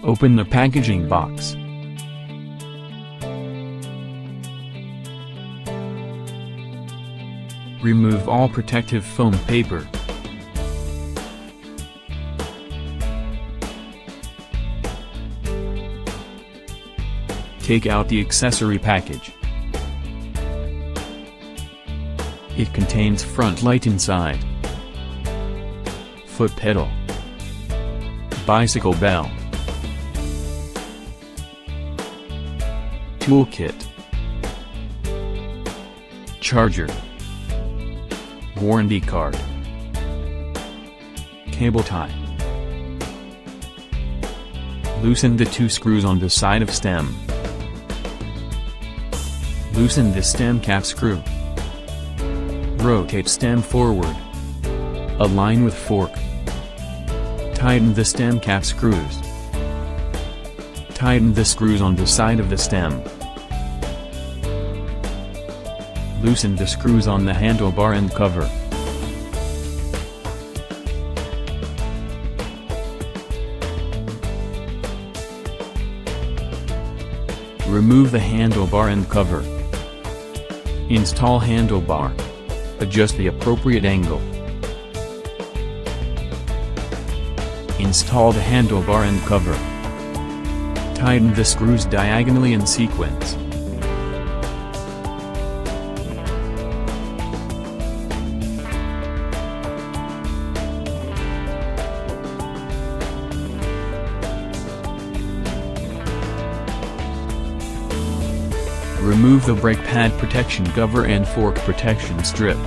Open the packaging box. Remove all protective foam paper. Take out the accessory package. It contains front light inside, foot pedal, bicycle bell, toolkit, charger, warranty card, cable tie. Loosen the 2 screws on the side of stem. Loosen the stem cap screw. Rotate stem forward. Align with fork. Tighten the stem cap screws. Tighten the screws on the side of the stem. Loosen the screws on the handlebar and cover. Remove the handlebar and cover. Install handlebar. Adjust the appropriate angle. Install the handlebar and cover. Tighten the screws diagonally in sequence. Remove the brake pad protection cover and fork protection strip.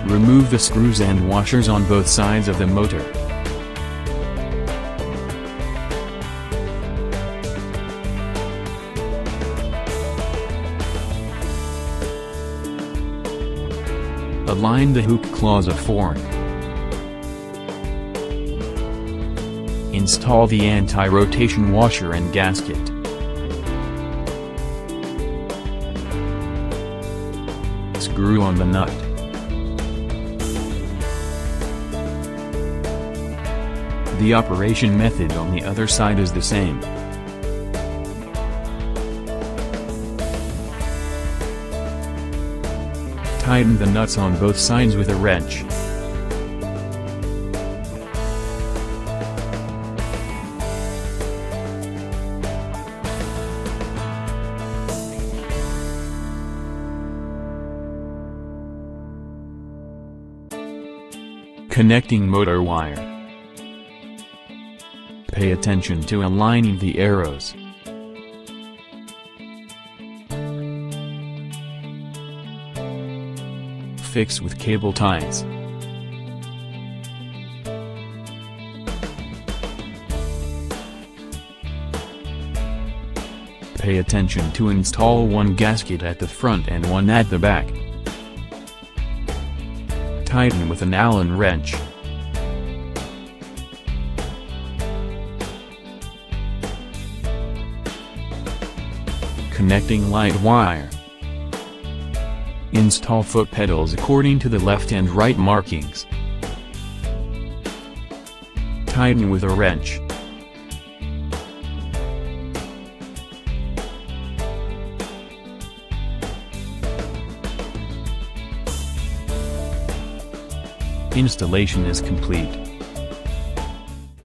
Remove the screws and washers on both sides of the motor. Align the hook claws of fork. Install the anti-rotation washer and gasket. Screw on the nut. The operation method on the other side is the same. Tighten the nuts on both sides with a wrench. Connecting motor wire. Pay attention to aligning the arrows. Fix with cable ties. Pay attention to install one gasket at the front and one at the back. Tighten with an Allen wrench. Connecting light wire. Install foot pedals according to the left and right markings. Tighten with a wrench. Installation is complete.